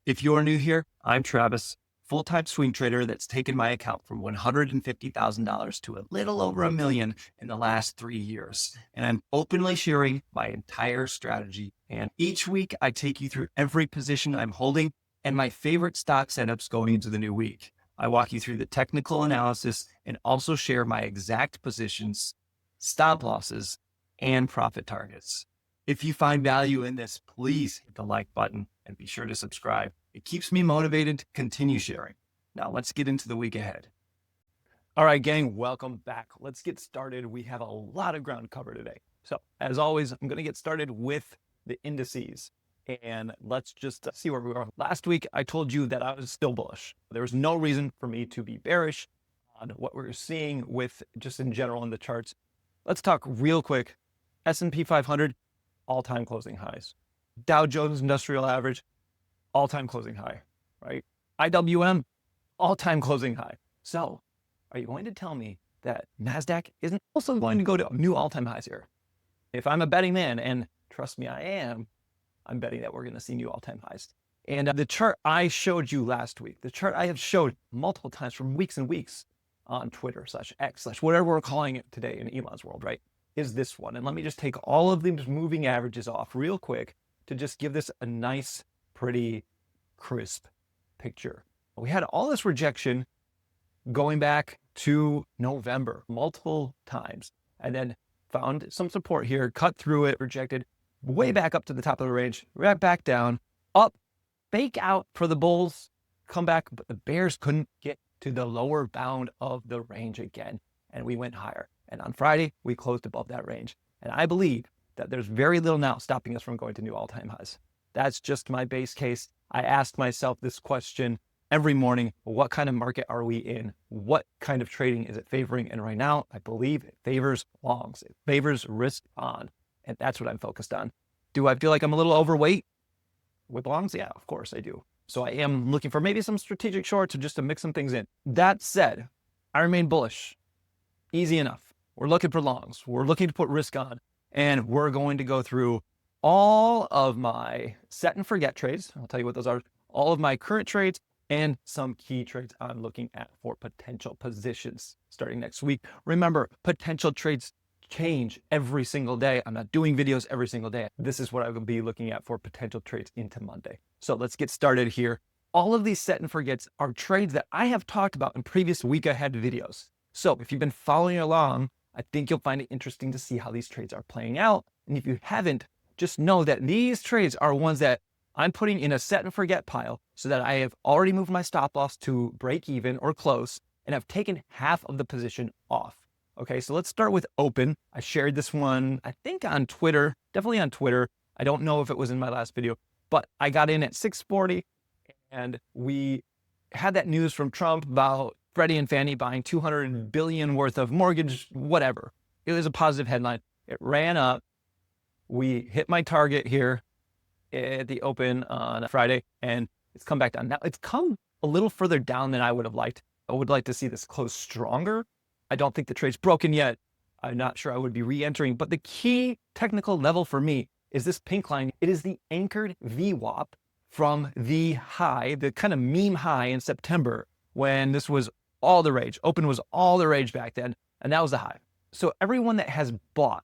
If you're new here, I'm Travis, full-time swing trader that's taken my account from $150,000 to a little over $1 million in the last 3 years. And I'm openly sharing my entire strategy. And each week I take you through every position I'm holding and my favorite stock setups going into the new week. I walk you through the technical analysis and also share my exact positions, stop losses, and profit targets. If you find value in this, please hit the like button and be sure to subscribe. It keeps me motivated to continue sharing. Now let's get into the week ahead. All right, gang, welcome back. Let's get started. We have a lot of ground covered today. So as always, I'm going to get started with the indices and let's just see where we are. Last week, I told you that I was still bullish. There was no reason for me to be bearish on what we're seeing with just in general in the charts. Let's talk real quick. S&P 500, all-time closing highs. Dow Jones Industrial Average, all-time closing high, right? IWM, all-time closing high. So are you going to tell me that Nasdaq isn't also going to go to new all-time highs here? If I'm a betting man, and trust me, I am, I'm betting that we're going to see new all-time highs. And the chart I showed you last week, the chart I have showed multiple times from weeks and weeks on Twitter /X/ whatever we're calling it today in Elon's world, right, is this one. And let me just take all of these moving averages off real quick to just give this a nice, pretty, crisp picture. We had all this rejection going back to November multiple times, and then found some support here, cut through it, rejected, way back up to the top of the range, right back down, up, fake out for the bulls, come back, but the bears couldn't get to the lower bound of the range again, and we went higher. And on Friday, we closed above that range. And I believe that there's very little now stopping us from going to new all-time highs. That's just my base case. I ask myself this question every morning: what kind of market are we in? What kind of trading is it favoring? And right now, I believe it favors longs. It favors risk on. And that's what I'm focused on. Do I feel like I'm a little overweight with longs? Yeah, of course I do. So I am looking for maybe some strategic shorts or just to mix some things in. That said, I remain bullish. Easy enough. We're looking for longs. We're looking to put risk on. And we're going to go through all of my set and forget trades. I'll tell you what those are. All of my current trades and some key trades I'm looking at for potential positions starting next week. Remember, potential trades change every single day. I'm not doing videos every single day. This is what I will be looking at for potential trades into Monday. So let's get started here. All of these set and forgets are trades that I have talked about in previous week ahead videos. So if you've been following along, I think you'll find it interesting to see how these trades are playing out. And if you haven't, just know that these trades are ones that I'm putting in a set and forget pile so that I have already moved my stop loss to break even or close and have taken half of the position off. Okay, so let's start with open. I shared this one, I think on Twitter, definitely on Twitter. I don't know if it was in my last video, but I got in at 640 and we had that news from Trump about Freddie and Fannie buying $200 billion worth of mortgage, whatever. It was a positive headline. It ran up. We hit my target here at the open on Friday, and it's come back down. Now, it's come a little further down than I would have liked. I would like to see this close stronger. I don't think the trade's broken yet. I'm not sure I would be re-entering, but the key technical level for me is this pink line. It is the anchored VWAP from the high, the kind of meme high in September when this was all the rage. Open was all the rage back then, and that was the high. So everyone that has bought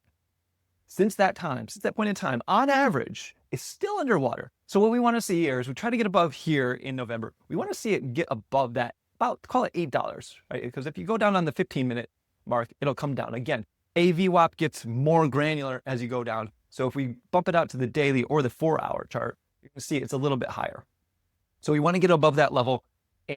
since that time, since that point in time, on average, is still underwater. So what we want to see here is we try to get above here in November. We want to see it get above that, about, call it $8, right? Because if you go down on the 15-minute mark, it'll come down. Again, AVWAP gets more granular as you go down. So if we bump it out to the daily or the 4-hour chart, you can see it's a little bit higher. So we want to get above that level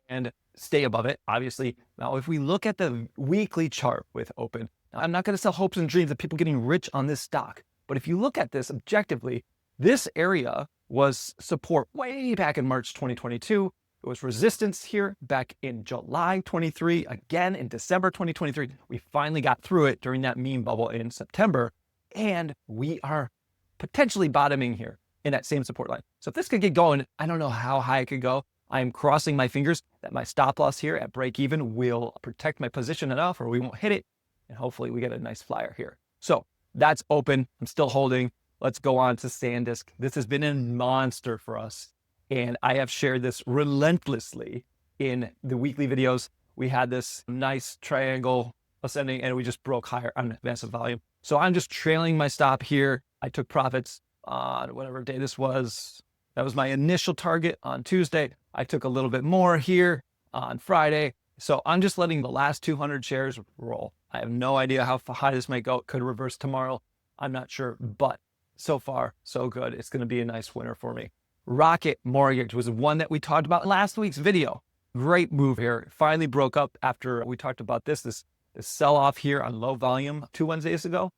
and stay above it, obviously. Now, if we look at the weekly chart with open, now, I'm not going to sell hopes and dreams of people getting rich on this stock. But if you look at this objectively, this area was support way back in March 2022. It was resistance here back in July 23, again in December 2023. We finally got through it during that meme bubble in September, and we are potentially bottoming here in that same support line. So if this could get going, I don't know how high it could go. I am crossing my fingers that my stop loss here at break even will protect my position enough, or we won't hit it, and hopefully we get a nice flyer here. So that's open. I'm still holding. Let's go on to Sandisk. This has been a monster for us. And I have shared this relentlessly in the weekly videos. We had this nice triangle ascending and we just broke higher on massive volume. So I'm just trailing my stop here. I took profits on whatever day this was. That was my initial target on Tuesday. I took a little bit more here on Friday. So I'm just letting the last 200 shares roll. I have no idea how high this might go. It could reverse tomorrow. I'm not sure, but so far, so good. It's going to be a nice winner for me. Rocket Mortgage was one that we talked about in last week's video. Great move here. It finally broke up after we talked about this sell-off here on low volume 2 Wednesdays ago,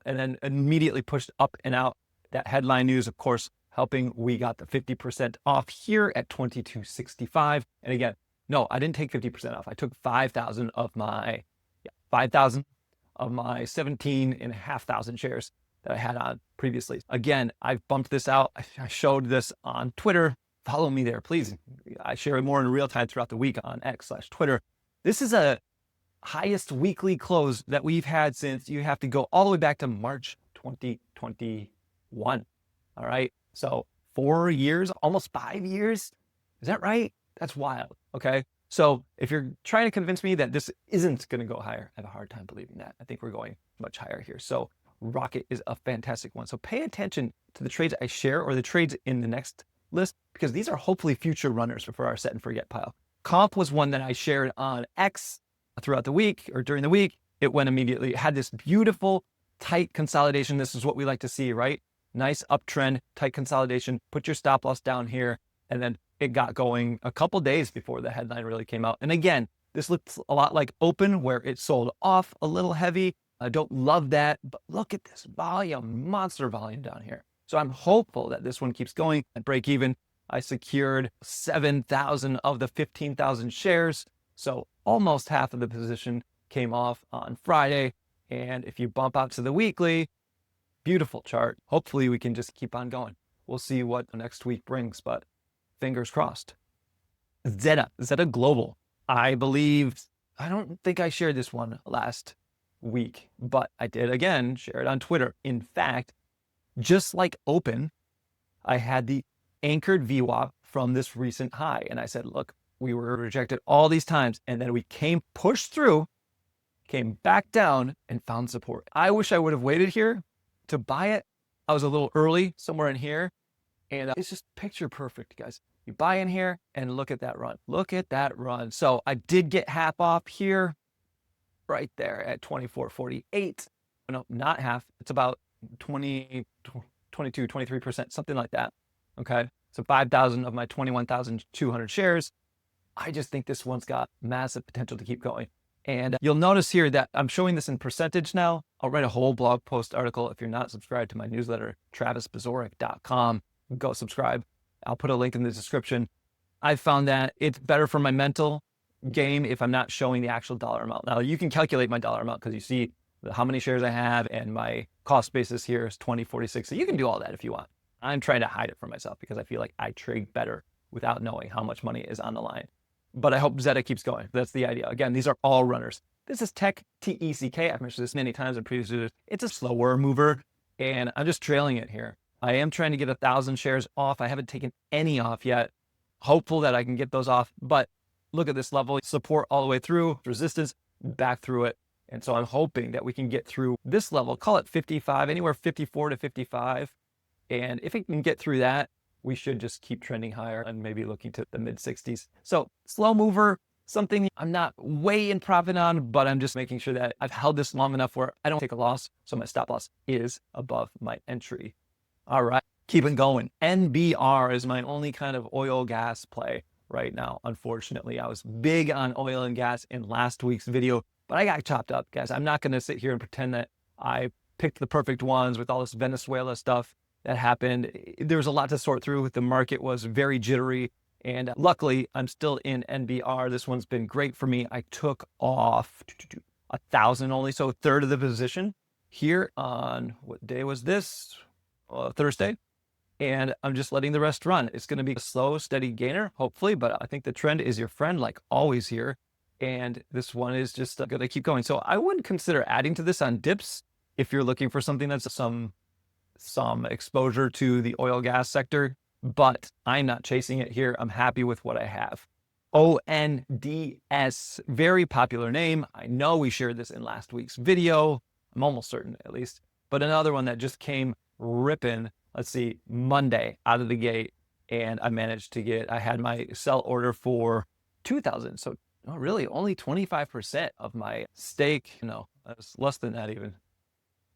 and then immediately pushed up and out. That headline news, of course, helping. We got the 50% off here at 22.65. And again, no, I didn't take 50% off. I took 5,000 of my 17,500 shares that I had on previously. Again, I've bumped this out. I showed this on Twitter. Follow me there, please. I share it more in real time throughout the week on X/Twitter. This is a highest weekly close that we've had since you have to go all the way back to March 2021. All right. So 4 years, almost 5 years. Is that right? That's wild. Okay. So if you're trying to convince me that this isn't going to go higher, I have a hard time believing that. I think we're going much higher here. So Rocket is a fantastic one. So pay attention to the trades I share or the trades in the next list, because these are hopefully future runners for our set and forget pile. Comp was one that I shared on X throughout the week or during the week. It went immediately. It had this beautiful tight consolidation. This is what we like to see, right? Nice uptrend, tight consolidation. Put your stop loss down here. And then it got going a couple days before the headline really came out. And again, this looks a lot like Open, where it sold off a little heavy. I don't love that, but look at this volume, monster volume down here. So I'm hopeful that this one keeps going. At break even, I secured 7,000 of the 15,000 shares. So almost half of the position came off on Friday. And if you bump out to the weekly, beautiful chart. Hopefully we can just keep on going. We'll see what next week brings, but fingers crossed. Zeta Global. I don't think I shared this one last week, but I did again share it on Twitter. In fact, just like Open, I had the anchored VWAP from this recent high. And I said, look, we were rejected all these times. And then we pushed through, came back down and found support. I wish I would have waited here to buy it. I was a little early somewhere in here. And it's just picture perfect, guys. You buy in here and look at that run. Look at that run. So I did get half off here, right there at 24.48. No, not half. It's about 22, 23%, something like that. Okay. So 5,000 of my 21,200 shares. I just think this one's got massive potential to keep going. And you'll notice here that I'm showing this in percentage now. I'll write a whole blog post article. If you're not subscribed to my newsletter, travisbazorek.com, go subscribe. I'll put a link in the description. I found that it's better for my mental game if I'm not showing the actual dollar amount. Now you can calculate my dollar amount because you see how many shares I have, and my cost basis here is 2046. So you can do all that if you want. I'm trying to hide it from myself because I feel like I trade better without knowing how much money is on the line. But I hope Zeta keeps going. That's the idea. Again, these are all runners. This is Teck, T-E-C-K. I've mentioned this many times in previous videos. It's a slower mover, and I'm just trailing it here. I am trying to get 1,000 shares off. I haven't taken any off yet. Hopeful that I can get those off. But look at this level, support all the way through, resistance, back through it. And so I'm hoping that we can get through this level, call it 55, anywhere 54 to 55. And if it can get through that, we should just keep trending higher and maybe looking to the mid 60s. So slow mover, something I'm not way in profit on, but I'm just making sure that I've held this long enough where I don't take a loss. So my stop loss is above my entry. All right, keeping going. NBR is my only kind of oil gas play right now. Unfortunately, I was big on oil and gas in last week's video, but I got chopped up, guys. I'm not going to sit here and pretend that I picked the perfect ones with all this Venezuela stuff that happened. There was a lot to sort through. The market was very jittery, and luckily I'm still in NBR. This one's been great for me. I took off 1,000 only, so a third of the position here on, what day was this? Thursday. And I'm just letting the rest run. It's going to be a slow, steady gainer, hopefully, but I think the trend is your friend, like always here. And this one is just going to keep going. So I wouldn't consider adding to this on dips if you're looking for something that's some exposure to the oil gas sector. but I'm not chasing it here. I'm happy with what I have. ONDS, very popular name. I know we shared this in last week's video. I'm almost certain at least, but another one that just came ripping, let's see, Monday out of the gate. And I managed to get, I had my sell order for 2,000. So really only 25% of my stake. No, that's less than that even.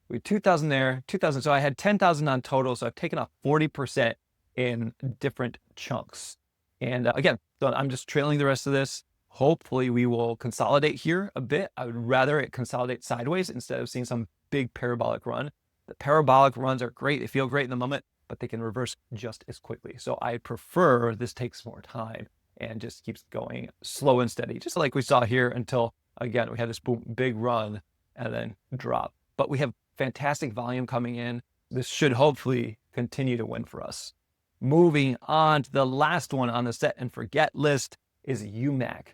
We had 2,000 there, 2,000. So I had 10,000 on total. So I've taken off 40% in different chunks. And again, so I'm just trailing the rest of this. Hopefully we will consolidate here a bit. I would rather it consolidate sideways instead of seeing some big parabolic run. The parabolic runs are great. They feel great in the moment, but they can reverse just as quickly. So I prefer this takes more time and just keeps going slow and steady, just like we saw here until, again, we had this boom, big run and then drop. But we have fantastic volume coming in. This should hopefully continue to win for us. Moving on to the last one on the set and forget list is UMAC.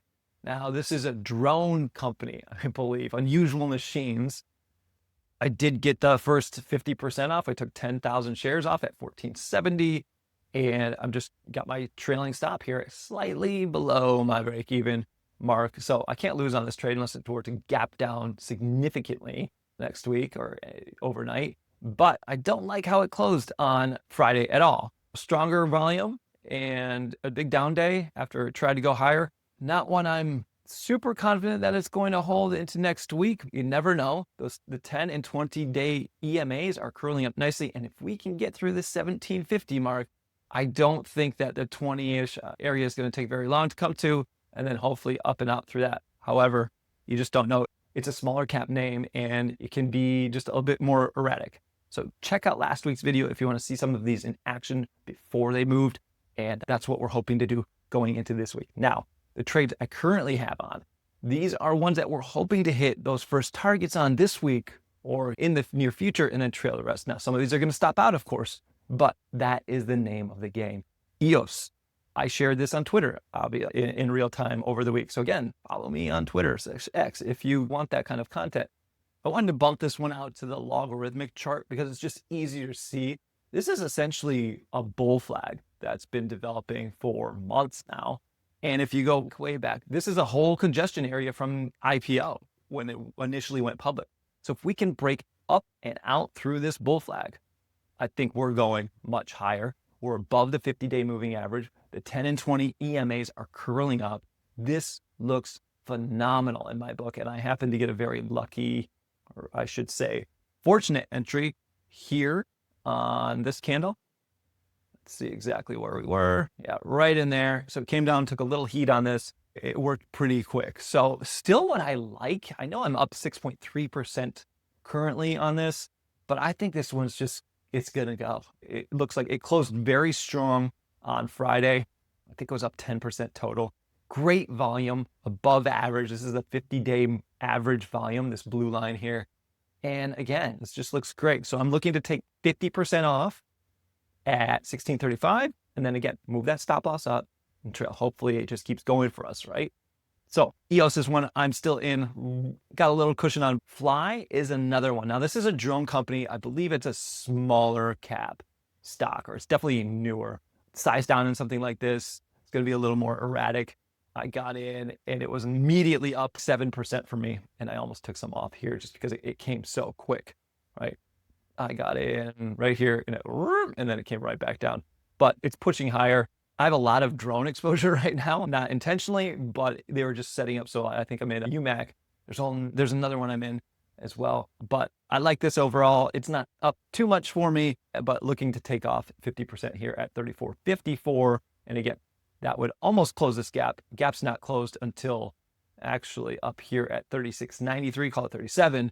Now, this is a drone company, I believe, Unusual Machines. I did get the first 50% off. I took 10,000 shares off at 1470, and I'm just got my trailing stop here slightly below my break-even mark. So I can't lose on this trade unless it were to gap down significantly next week or overnight. But I don't like how it closed on Friday at all. Stronger volume and a big down day after it tried to go higher. Not one I'm super confident that it's going to hold into next week. You never know. The 10 and 20 day EMAs are curling up nicely. And if we can get through the 1750 mark, I don't think that the 20-ish area is going to take very long to come to, and then hopefully up and out through that. However, you just don't know. It's a smaller cap name and it can be just a little bit more erratic. So check out last week's video if you want to see some of these in action before they moved. And that's what we're hoping to do going into this week. Now, the trades I currently have on, these are ones that we're hoping to hit those first targets on this week or in the near future and then trail the rest. Now, some of these are going to stop out, of course, but that is the name of the game. EOS. I shared this on Twitter, I'll be in real time over the week. So again, follow me on Twitter, X, if you want that kind of content. I wanted to bump this one out to the logarithmic chart because it's just easier to see. This is essentially a bull flag that's been developing for months now. And if you go way back, this is a whole congestion area from IPO when it initially went public. So if we can break up and out through this bull flag, I think we're going much higher. We're above the 50-day moving average. The 10 and 20 EMAs are curling up. This looks phenomenal in my book. And I happen to get a very lucky, or I should say, fortunate entry here on this candle. Let's see exactly where we were. Yeah, right in there. So it came down, took a little heat on this. It worked pretty quick. So still what I like, I know I'm up 6.3% currently on this, but I think this one's just, it's going to go. It looks like it closed very strong on Friday. I think it was up 10% total. Great volume, above average. This is a 50-day average volume, this blue line here. And again, this just looks great. So I'm looking to take 50% off at 1635. And then again, move that stop loss up and trail. Hopefully it just keeps going for us, right? So EOS is one I'm still in. Got a little cushion on. Fly is another one. Now this is a drone company. I believe it's a smaller cap stock, or it's definitely newer. Size down in something like this, it's going to be a little more erratic. I got in and it was immediately up 7% for me. And I almost took some off here just because it came so quick, right? I got in right here and then it came right back down, but it's pushing higher. I have a lot of drone exposure right now, not intentionally, but they were just setting up. So I think I'm in a UMAC. There's another one I'm in as well, but I like this overall. It's not up too much for me, but looking to take off 50% here at 34.54. And again, that would almost close this gap. Gap's not closed until actually up here at 36.93, call it 37,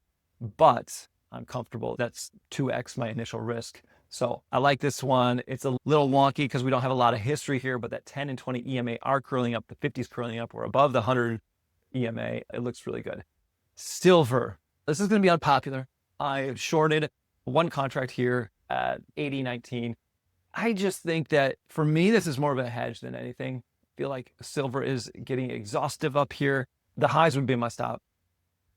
but I'm comfortable. That's 2x my initial risk. So I like this one. It's a little wonky because we don't have a lot of history here, but that 10 and 20 EMA are curling up. The 50's curling up. We're above the 100 EMA. It looks really good. Silver. This is going to be unpopular. I shorted one contract here at 80.19. I just think that for me, this is more of a hedge than anything. I feel like silver is getting exhaustive up here. The highs would be my stop.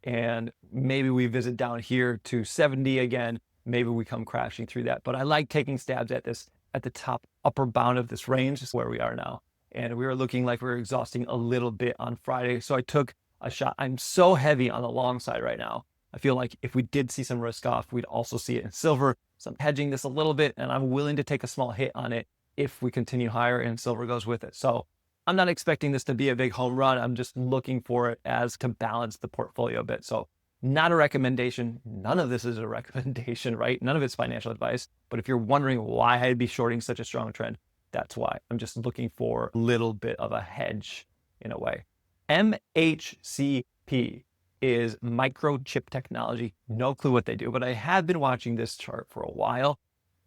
And maybe we visit down here to 70 again. Maybe we come crashing through that. But I like taking stabs at this at the top upper bound of this range is where we are now. And we were looking like we were exhausting a little bit on Friday. So I took a shot. I'm so heavy on the long side right now. I feel like if we did see some risk off, we'd also see it in silver. So I'm hedging this a little bit, and I'm willing to take a small hit on it if we continue higher and silver goes with it. So I'm not expecting this to be a big home run. I'm just looking for it as to balance the portfolio a bit. So not a recommendation. None of this is a recommendation, right? None of it's financial advice. But if you're wondering why I'd be shorting such a strong trend, that's why. I'm just looking for a little bit of a hedge in a way. MHCP is Microchip Technology. No clue what they do, but I have been watching this chart for a while,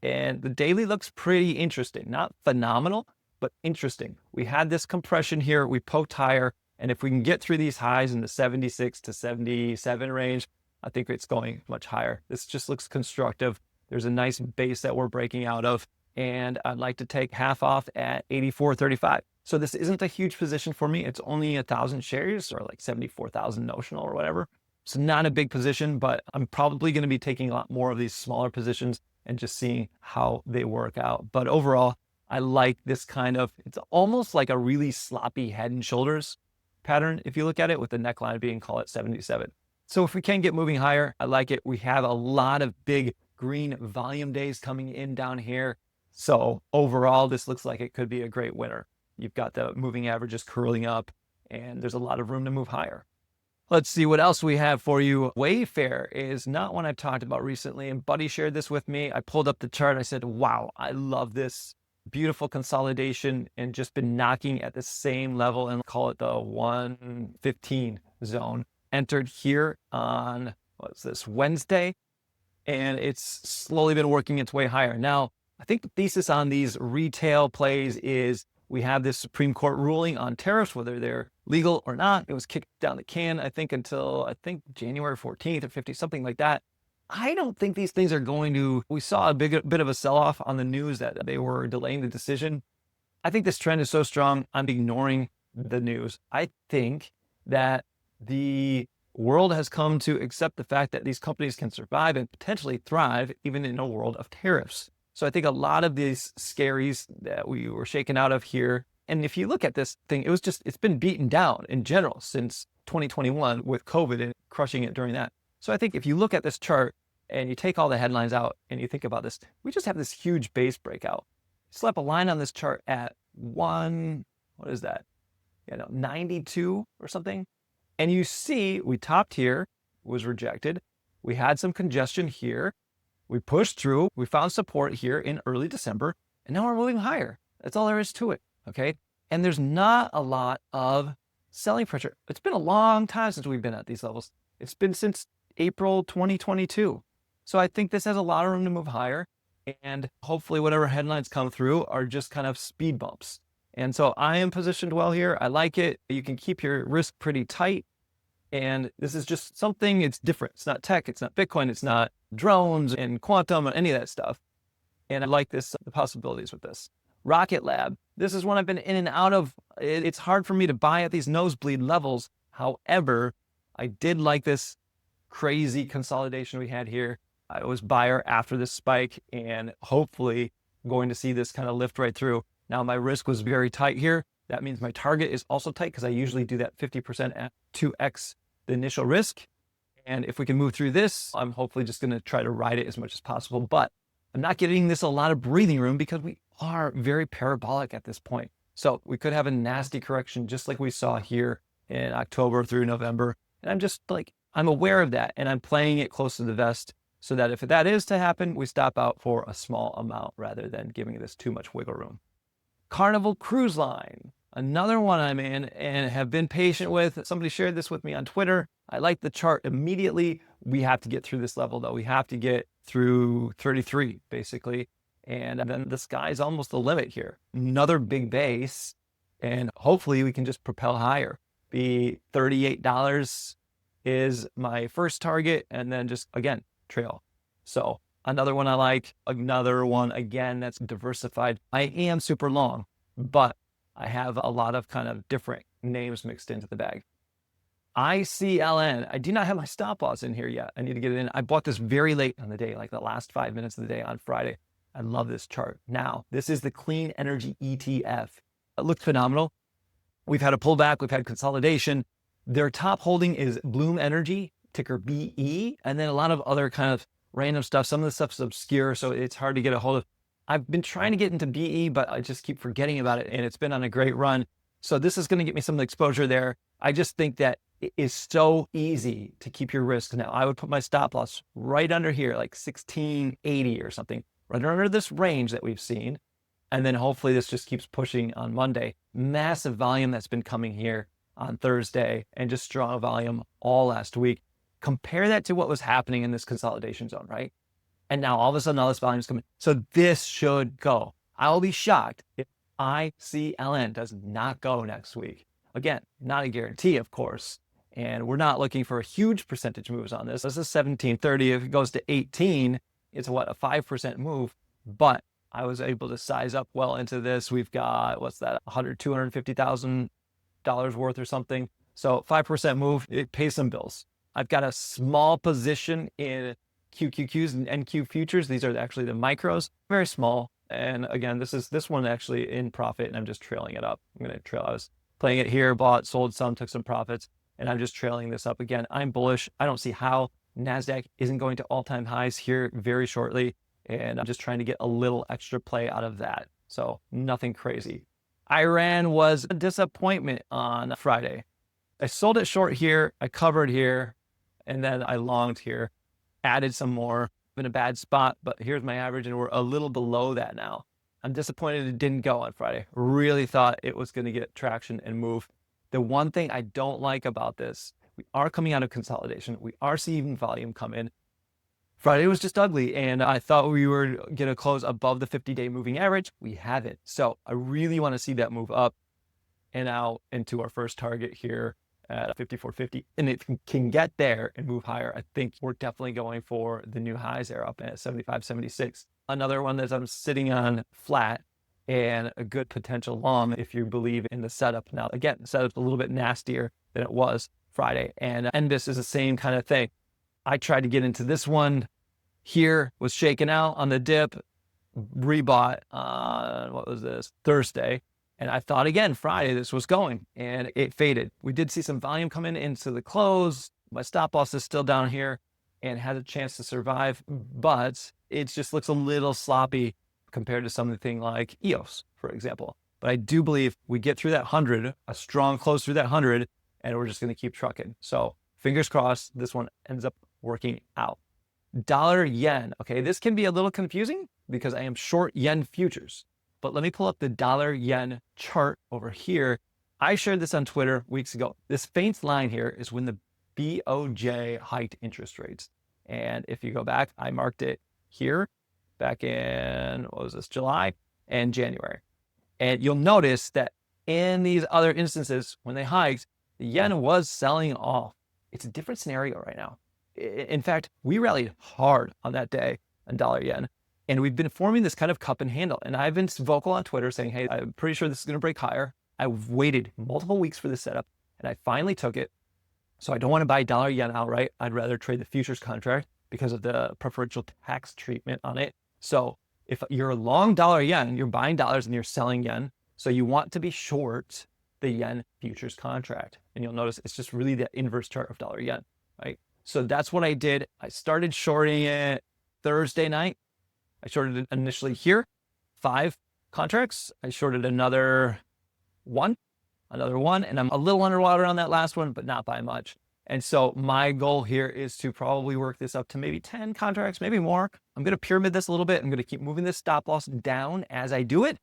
and the daily looks pretty interesting. Not phenomenal, but interesting. We had this compression here. We poked higher, and if we can get through these highs in the 76 to 77 range, I think it's going much higher. This just looks constructive. There's a nice base that we're breaking out of, and I'd like to take half off at 84.35. So this isn't a huge position for me. It's only 1,000 shares, or like 74,000 notional or whatever. So not a big position, but I'm probably going to be taking a lot more of these smaller positions and just seeing how they work out. But overall, I like this kind of, it's almost like a really sloppy head and shoulders pattern, if you look at it, with the neckline being, call it 77. So if we can get moving higher, I like it. We have a lot of big green volume days coming in down here. So overall, this looks like it could be a great winner. You've got the moving averages curling up, and there's a lot of room to move higher. Let's see what else we have for you. Wayfair is not one I've talked about recently, and Buddy shared this with me. I pulled up the chart. I said, wow, I love this. Beautiful consolidation, and just been knocking at the same level, and call it the 115 zone. Entered here on, what's this, Wednesday, and it's slowly been working its way higher. Now, I think the thesis on these retail plays is we have this Supreme Court ruling on tariffs, whether they're legal or not. It was kicked down the can, I think, until, January 14th or 15th, something like that. I don't think these things are going to, we saw a bit of a sell-off on the news that they were delaying the decision. I think this trend is so strong, I'm ignoring the news. I think that the world has come to accept the fact that these companies can survive and potentially thrive even in a world of tariffs. So I think a lot of these scaries that we were shaken out of here, and if you look at this thing, it's been beaten down in general since 2021 with COVID and crushing it during that. So I think if you look at this chart and you take all the headlines out and you think about this, we just have this huge base breakout. Slap a line on this chart at 92 or something. And you see we topped here, was rejected. We had some congestion here. We pushed through, we found support here in early December, and now we're moving higher. That's all there is to it, okay? And there's not a lot of selling pressure. It's been a long time since we've been at these levels. It's been since April 2022. So I think this has a lot of room to move higher, and hopefully whatever headlines come through are just kind of speed bumps. And so I am positioned well here. I like it. You can keep your risk pretty tight. And this is just something, it's different. It's not tech, it's not Bitcoin, it's not drones and quantum or any of that stuff. And I like this, the possibilities with this. Rocket Lab, this is one I've been in and out of. It's hard for me to buy at these nosebleed levels. However, I did like this crazy consolidation we had here. I was buyer after this spike, and hopefully going to see this kind of lift right through. Now my risk was very tight here. That means my target is also tight because I usually do that 50% at 2x the initial risk. And if we can move through this, I'm hopefully just going to try to ride it as much as possible. But I'm not giving this a lot of breathing room because we are very parabolic at this point. So we could have a nasty correction just like we saw here in October through November. And I'm just like, I'm aware of that, and I'm playing it close to the vest so that if that is to happen, we stop out for a small amount rather than giving this too much wiggle room. Carnival Cruise Line, another one I'm in and have been patient with. Somebody shared this with me on Twitter. I like the chart immediately. We have to get through this level though. We have to get through 33 basically. And then the sky's almost the limit here. Another big base, and hopefully we can just propel higher. The $38 is my first target, and then just again, trail. So another one I like, another one again that's diversified. I am super long, but I have a lot of kind of different names mixed into the bag. ICLN, I do not have my stop loss in here yet. I need to get it in. I bought this very late on the day, like the last 5 minutes of the day on Friday. I love this chart. Now, this is the clean energy ETF. It looks phenomenal. We've had a pullback. We've had consolidation. Their top holding is Bloom Energy, ticker BE, and then a lot of other kind of random stuff. Some of the stuff's obscure, so it's hard to get a hold of. I've been trying to get into BE, but I just keep forgetting about it, and it's been on a great run. So this is going to get me some exposure there. I just think that it is so easy to keep your risk. Now, I would put my stop loss right under here, like 1680 or something, right under this range that we've seen. And then hopefully this just keeps pushing on Monday. Massive volume that's been coming here on Thursday, and just strong volume all last week. Compare that to what was happening in this consolidation zone, right? And now all of a sudden all this volume is coming. So this should go. I will be shocked if ICLN does not go next week. Again, not a guarantee, of course. And we're not looking for huge percentage moves on this. This is 1730. If it goes to 18, it's what, a 5% move. But I was able to size up well into this. We've got, what's that, $250,000 worth or something. So 5% move, it pays some bills. I've got a small position in QQQs and NQ futures. These are actually the micros, very small. And again, this one actually in profit, and I'm just trailing it up. I'm going to trail. I was playing it here, bought, sold some, took some profits, and I'm just trailing this up. Again, I'm bullish. I don't see how Nasdaq isn't going to all-time highs here very shortly. And I'm just trying to get a little extra play out of that. So nothing crazy. IREN was a disappointment on Friday. I sold it short here. I covered here. And then I longed here, added some more. I'm in a bad spot, but here's my average, and we're a little below that now. I'm disappointed it didn't go on Friday. Really thought it was going to get traction and move. The one thing I don't like about this, we are coming out of consolidation. We are seeing volume come in. Friday was just ugly, and I thought we were going to close above the 50-day moving average. We haven't. So I really want to see that move up and out into our first target here at 54.50. And it can get there and move higher. I think we're definitely going for the new highs there up at 75.76. Another one that I'm sitting on flat, and a good potential long if you believe in the setup. Now, again, the setup's a little bit nastier than it was Friday, and NBIS is the same kind of thing. I tried to get into this one here, was shaken out on the dip, rebought on, what was this, Thursday. And I thought again, Friday, this was going, and it faded. We did see some volume come in into the close. My stop loss is still down here and has a chance to survive, but it just looks a little sloppy compared to something like EOS, for example. But I do believe we get through that 100, a strong close through that 100, and we're just going to keep trucking. So fingers crossed, this one ends up working out. Dollar yen. Okay, this can be a little confusing because I am short yen futures. But let me pull up the dollar yen chart over here. I shared this on Twitter weeks ago. This faint line here is when the BOJ hiked interest rates. And if you go back, I marked it here back in, what was this, July and January. And you'll notice that in these other instances, when they hiked, the yen was selling off. It's a different scenario right now. In fact, we rallied hard on that day on dollar yen, and we've been forming this kind of cup and handle. And I've been vocal on Twitter saying, hey, I'm pretty sure this is going to break higher. I've waited multiple weeks for this setup, and I finally took it. So I don't want to buy dollar yen outright. I'd rather trade the futures contract because of the preferential tax treatment on it. So if you're a long dollar yen, you're buying dollars and you're selling yen. So you want to be short the yen futures contract. And you'll notice it's just really the inverse chart of dollar yen, right? So that's what I did. I started shorting it Thursday night. I shorted it initially here, 5 contracts. I shorted another one, and I'm a little underwater on that last one, but not by much. And so my goal here is to probably work this up to maybe 10 contracts, maybe more. I'm going to pyramid this a little bit. I'm going to keep moving this stop loss down as I do it.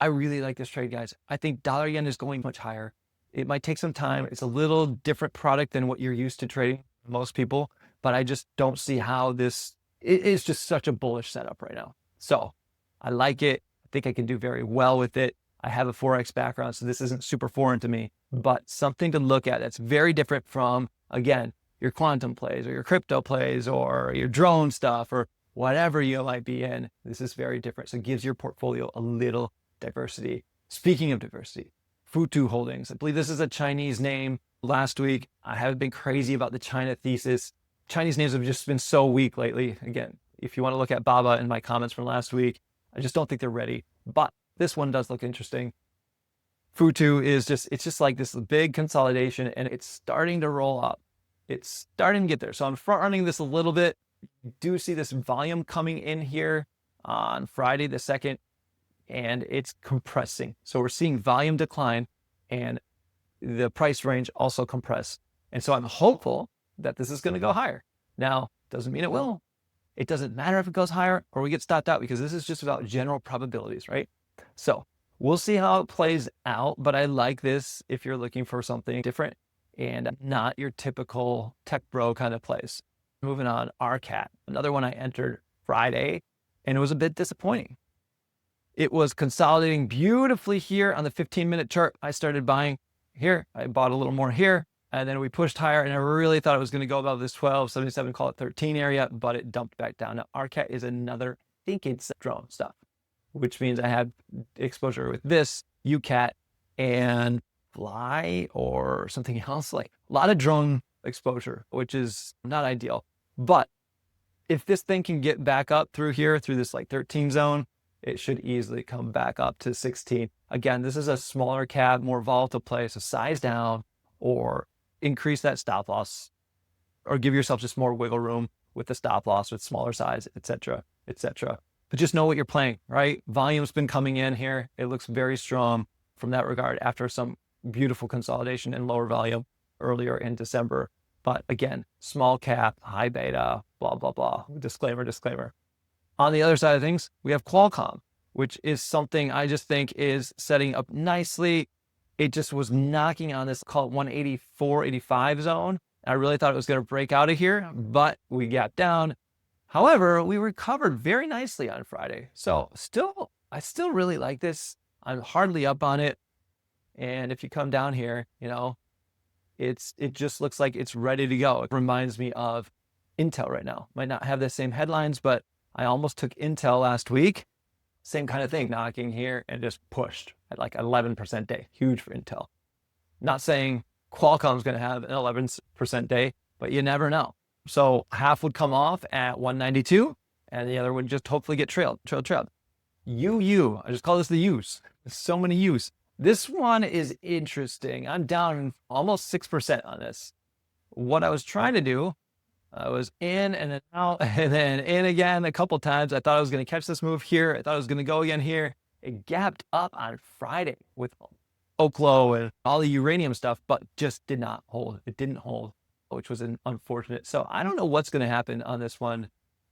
I really like this trade, guys. I think dollar yen is going much higher. It might take some time. It's a little different product than what you're used to trading, most people, but I just don't see how this, it is just such a bullish setup right now. So I like it. I think I can do very well with it. I have a Forex background, so this isn't super foreign to me, but something to look at that's very different from, again, your quantum plays or your crypto plays or your drone stuff or whatever you might be in. This is very different. So it gives your portfolio a little diversity. Speaking of diversity, Futu Holdings. I believe this is a Chinese name. Last week, I haven't been crazy about the China thesis. Chinese names have just been so weak lately. Again, If you want to look at BABA in my comments from last week, I just don't think they're ready. But this one does look interesting. Futu is it's just like this big consolidation, and it's starting to roll up. It's starting to get there. So I'm front running this a little bit. You do see this volume coming in here on Friday the 2nd, and it's compressing. So we're seeing volume decline and the price range also compress. And so I'm hopeful that this is going to go higher. Now, doesn't mean it will. It doesn't matter if it goes higher or we get stopped out, because this is just about general probabilities, right? So we'll see how it plays out, but I like this if you're looking for something different and not your typical tech bro kind of plays. Moving on, RCAT, another one I entered Friday, and it was a bit disappointing. It was consolidating beautifully here on the 15-minute chart. I started buying here. I bought a little more here, and then we pushed higher, and I really thought it was going to go above this 1277, call it 13 area, but it dumped back down. Now, RCAT is another, I think it's drone stuff, which means I had exposure with this, UCAT, and Fly or something else. Like a lot of drone exposure, which is not ideal. But if this thing can get back up through here, through this like 13 zone, it should easily come back up to 16. Again, this is a smaller cap, more volatile play, so size down or increase that stop loss, or give yourself just more wiggle room with the stop loss with smaller size, etc., etc. But just know what you're playing, right? Volume's been coming in here. It looks very strong from that regard after some beautiful consolidation and lower volume earlier in December. But again, small cap, high beta, blah, blah, blah. Disclaimer, disclaimer. On the other side of things, we have Qualcomm, which is something I just think is setting up nicely. It just was knocking on this, call it 184, 85 zone. I really thought it was going to break out of here, but we got down. However, we recovered very nicely on Friday. So I still really like this. I'm hardly up on it. And if you come down here, it just looks like it's ready to go. It reminds me of Intel right now. Might not have the same headlines, but I almost took Intel last week. Same kind of thing, knocking here and just pushed at like 11% day. Huge for Intel. Not saying Qualcomm's going to have an 11% day, but you never know. So half would come off at 192 and the other would just hopefully get trailed. UU, I just call this the U's. There's so many U's. This one is interesting. I'm down almost 6% on this. What I was trying to do, I was in and then out and then in again a couple times. I thought I was going to catch this move here. I thought I was going to go again here. It gapped up on Friday with Oklo and all the uranium stuff, but just did not hold. It didn't hold, which was unfortunate. So I don't know what's going to happen on this one.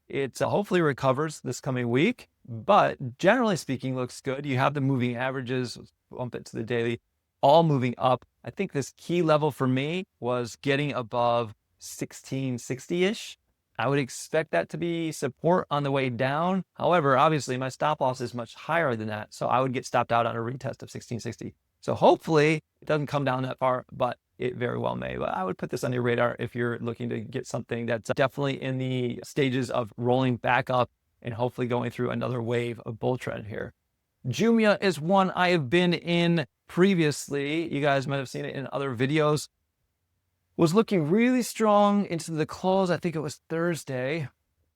It hopefully recovers this coming week, but generally speaking, looks good. You have the moving averages, bump it to the daily, all moving up. I think this key level for me was getting above 1660-ish. I would expect that to be support on the way down. However, obviously my stop loss is much higher than that. So I would get stopped out on a retest of 1660. So hopefully it doesn't come down that far, but it very well may. But I would put this on your radar if you're looking to get something that's definitely in the stages of rolling back up and hopefully going through another wave of bull trend here. Jumia is one I have been in previously. You guys might have seen it in other videos. Was looking really strong into the close. I think it was Thursday.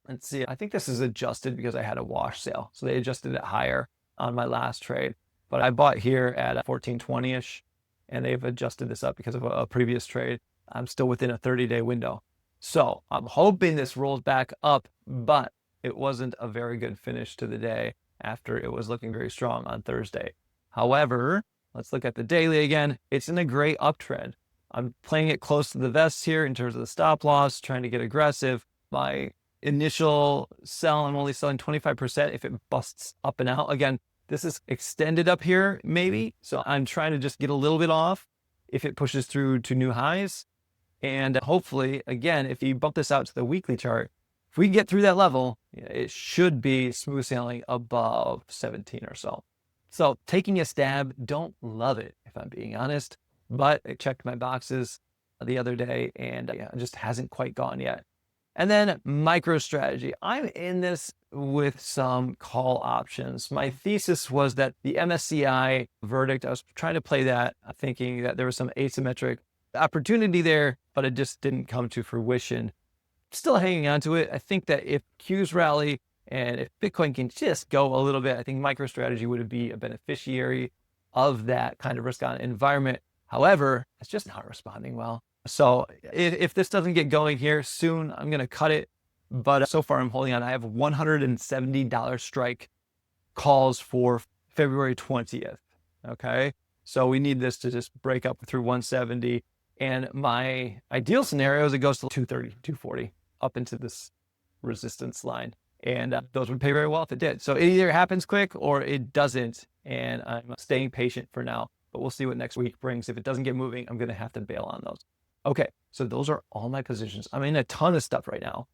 Let's see. I think this is adjusted because I had a wash sale. So they adjusted it higher on my last trade. But I bought here at 1420-ish, and they've adjusted this up because of a previous trade. I'm still within a 30-day window. So I'm hoping this rolls back up, but it wasn't a very good finish to the day after it was looking very strong on Thursday. However, let's look at the daily again. It's in a great uptrend. I'm playing it close to the vest here in terms of the stop loss, trying to get aggressive. My initial sell, I'm only selling 25% if it busts up and out. Again, this is extended up here, maybe. So I'm trying to just get a little bit off if it pushes through to new highs. And hopefully, again, if you bump this out to the weekly chart, if we get through that level, it should be smooth sailing above 17 or so. So taking a stab, don't love it, if I'm being honest. But I checked my boxes the other day and it just hasn't quite gone yet. And then MicroStrategy. I'm in this with some call options. My thesis was that the MSCI verdict, I was trying to play that, thinking that there was some asymmetric opportunity there, but it just didn't come to fruition. still hanging on to it. I think that if Qs rally and if Bitcoin can just go a little bit, I think MicroStrategy would be a beneficiary of that kind of risk on environment. However, it's just not responding well. So if this doesn't get going here soon, I'm going to cut it. But so far I'm holding on. I have $170 strike calls for February 20th. Okay. So we need this to just break up through 170. And my ideal scenario is it goes to 230, 240 up into this resistance line. And those would pay very well if it did. So it either happens quick or it doesn't. And I'm staying patient for now, but we'll see what next week brings. If it doesn't get moving, I'm going to have to bail on those. Okay. So those are all my positions. I'm in a ton of stuff right now.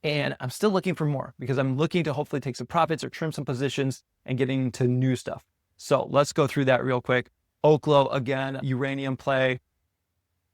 And I'm still looking for more because I'm looking to hopefully take some profits or trim some positions and getting into new stuff. So let's go through that real quick. Oklo, again, uranium play.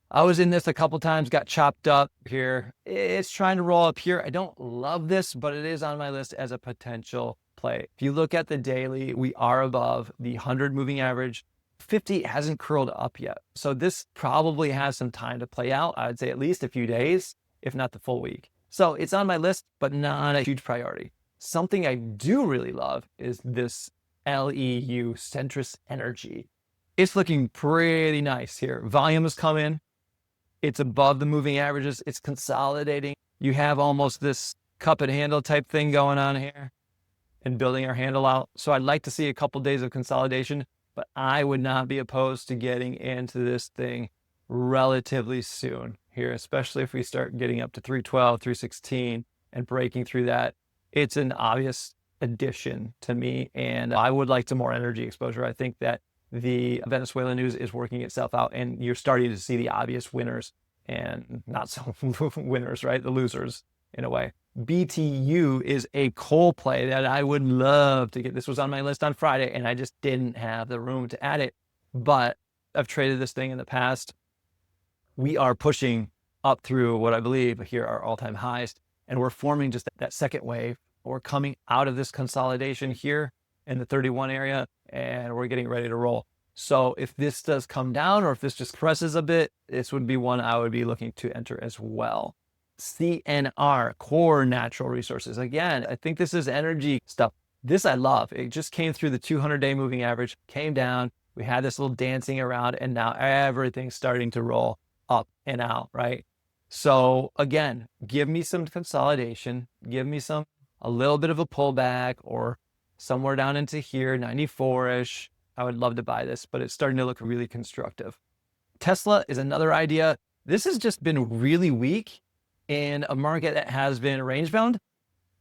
I was in this a couple times, got chopped up here. It's trying to roll up here. I don't love this, but it is on my list as a potential play. If you look at the daily, we are above the 100 moving average. 50 hasn't curled up yet. So this probably has some time to play out. I'd say at least a few days, if not the full week. So it's on my list, but not a huge priority. Something I do really love is this LEU, Centrus Energy. It's looking pretty nice here. Volume has come in. It's above the moving averages. It's consolidating. You have almost this cup and handle type thing going on here and building our handle out. So I'd like to see a couple days of consolidation, but I would not be opposed to getting into this thing relatively soon here, especially if we start getting up to 312, 316 and breaking through that. It's an obvious addition to me, and I would like some more energy exposure. I think that the Venezuela news is working itself out, and you're starting to see the obvious winners and not so winners, right? The losers in a way. BTU is a coal play that I would love to get. This was on my list on Friday, and I just didn't have the room to add it, but I've traded this thing in the past. We are pushing up through what I believe here are all-time highs, and we're forming just that second wave. We're coming out of this consolidation here in the 31 area, and we're getting ready to roll. So if this does come down, or if this just presses a bit, this would be one I would be looking to enter as well. CNR, Core Natural Resources. Again, I think this is energy stuff. This I love. It just came through the 200-day moving average, came down. We had this little dancing around, and now everything's starting to roll up and out, right? So again, give me some consolidation, give me a little bit of a pullback or somewhere down into here, 94-ish. I would love to buy this, but it's starting to look really constructive. Tesla is another idea. This has just been really weak in a market that has been range bound.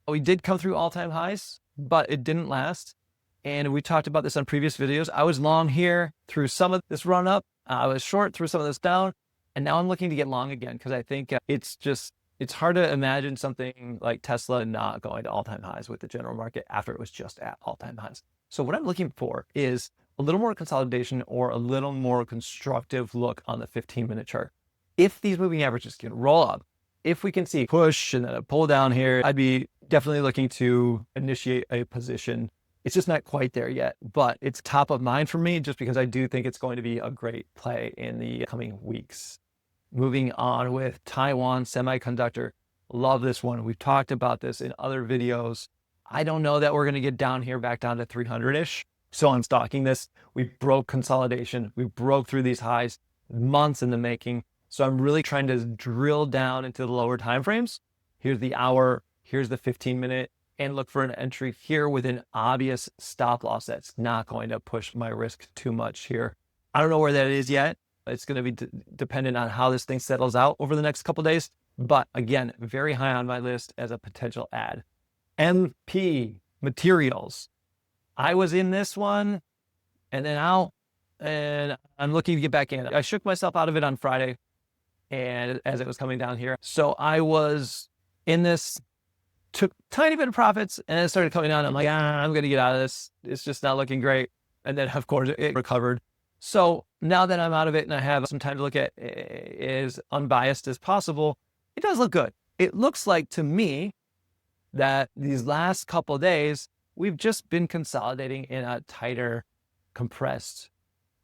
We did come through all-time highs, but it didn't last. And we talked about this on previous videos. I was long here through some of this run up. I was short through some of this down. And now I'm looking to get long again because I think it's hard to imagine something like Tesla not going to all-time highs with the general market after it was just at all-time highs. So what I'm looking for is a little more consolidation or a little more constructive look on the 15-minute chart. If these moving averages can roll up, if we can see push and then a pull down here, I'd be definitely looking to initiate a position. It's just not quite there yet, but it's top of mind for me just because I do think it's going to be a great play in the coming weeks. Moving on with Taiwan Semiconductor. Love this one. We've talked about this in other videos. I don't know that we're going to get down here back down to 300-ish. So I'm stalking this. We broke consolidation. We broke through these highs, months in the making. So I'm really trying to drill down into the lower timeframes. Here's the hour, here's the 15-minute, and look for an entry here with an obvious stop loss that's not going to push my risk too much here. I don't know where that is yet. It's going to be dependent on how this thing settles out over the next couple of days. But again, very high on my list as a potential add. MP Materials. I was in this one and then out, and I'm looking to get back in. I shook myself out of it on Friday and as it was coming down here. So I was in this, took tiny bit of profits, and it started coming down. I'm like, I'm going to get out of this. It's just not looking great. And then of course it recovered. So now that I'm out of it and I have some time to look at as unbiased as possible, it does look good. It looks like to me that these last couple of days, we've just been consolidating in a tighter, compressed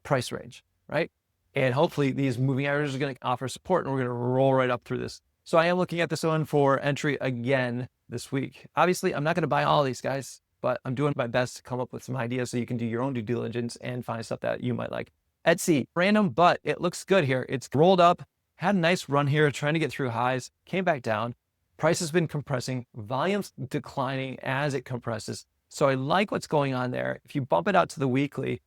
price range, right? And hopefully these moving averages are going to offer support and we're going to roll right up through this. So I am looking at this one for entry again this week. Obviously, I'm not going to buy all these guys, but I'm doing my best to come up with some ideas so you can do your own due diligence and find stuff that you might like. Etsy, random, but it looks good here. It's rolled up, had a nice run here, trying to get through highs, came back down. Price has been compressing, volume's declining as it compresses. So I like what's going on there. If you bump it out to the weekly,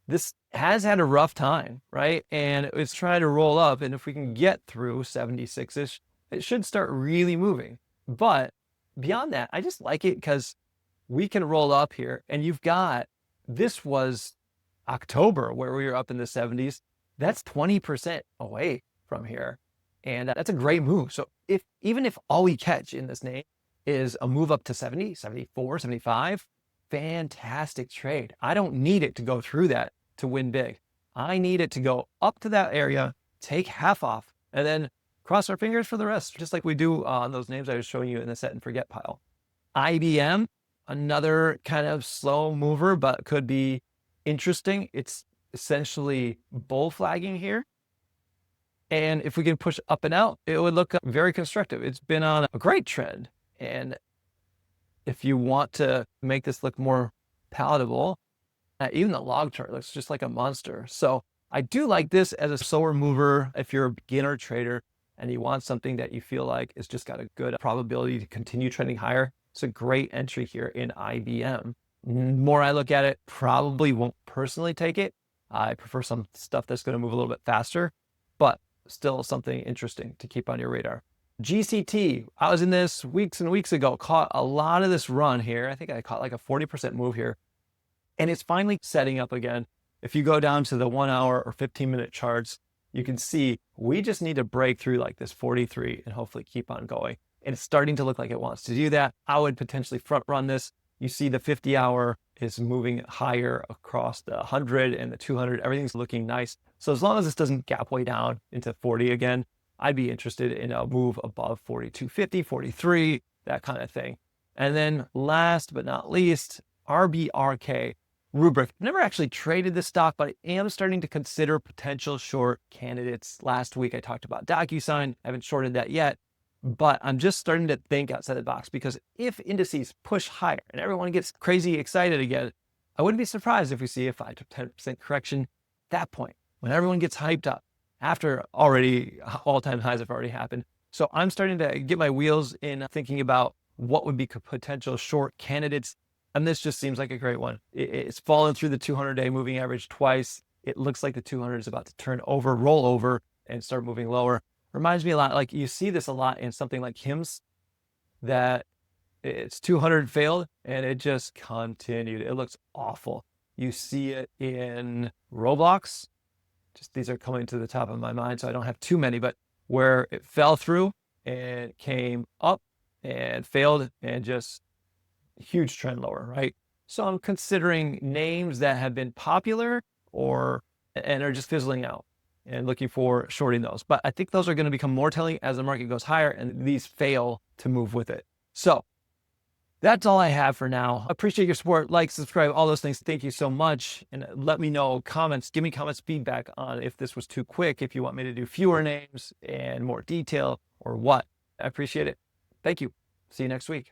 this has had a rough time, right? And it's trying to roll up. And if we can get through 76-ish, it should start really moving. But beyond that, I just like it because we can roll up here. And you've got, this was October where we were up in the 70s. That's 20% away from here. And that's a great move. So even if all we catch in this name is a move up to 70, 74, 75, fantastic trade. I don't need it to go through that to win big. I need it to go up to that area, take half off, and then cross our fingers for the rest, just like we do on those names I was showing you in the set and forget pile. IBM, another kind of slow mover, but could be interesting. It's essentially bull flagging here. And if we can push up and out, it would look very constructive. It's been on a great trend. And if you want to make this look more palatable, even the log chart looks just like a monster. So I do like this as a slower mover. If you're a beginner trader and you want something that you feel like it's just got a good probability to continue trending higher, it's a great entry here in IBM. The more I look at it, probably won't personally take it. I prefer some stuff that's going to move a little bit faster, but still something interesting to keep on your radar. GCT, I was in this weeks and weeks ago, caught a lot of this run here. I think I caught like a 40% move here, and it's finally setting up again. If you go down to the 1 hour or 15-minute charts, you can see we just need to break through like this 43 and hopefully keep on going. And it's starting to look like it wants to do that. I would potentially front run this. You see the 50-hour is moving higher across the 100 and the 200. Everything's looking nice. So as long as this doesn't gap way down into 40 again, I'd be interested in a move above 42.50, 43, that kind of thing. And then last but not least, RBRK, Rubrik. I've never actually traded this stock, but I am starting to consider potential short candidates. Last week, I talked about DocuSign. I haven't shorted that yet, but I'm just starting to think outside the box, because if indices push higher and everyone gets crazy excited again, I wouldn't be surprised if we see a 5 to 10% correction at that point, when everyone gets hyped up after already all-time highs have already happened. So I'm starting to get my wheels in thinking about what would be potential short candidates. And this just seems like a great one. It's fallen through the 200-day moving average twice. It looks like the 200 is about to turn over, roll over, and start moving lower. Reminds me a lot, like you see this a lot in something like HIMS, that it's 200 failed and it just continued. It looks awful. You see it in Roblox. Just these are coming to the top of my mind, so I don't have too many, but where it fell through and came up and failed and just huge trend lower, right? So I'm considering names that have been popular and are just fizzling out, and looking for shorting those. But I think those are going to become more telling as the market goes higher and these fail to move with it. So that's all I have for now. Appreciate your support, like, subscribe, all those things. Thank you so much. And let me know comments, give me comments, feedback on if this was too quick, if you want me to do fewer names and more detail or what. I appreciate it. Thank you. See you next week.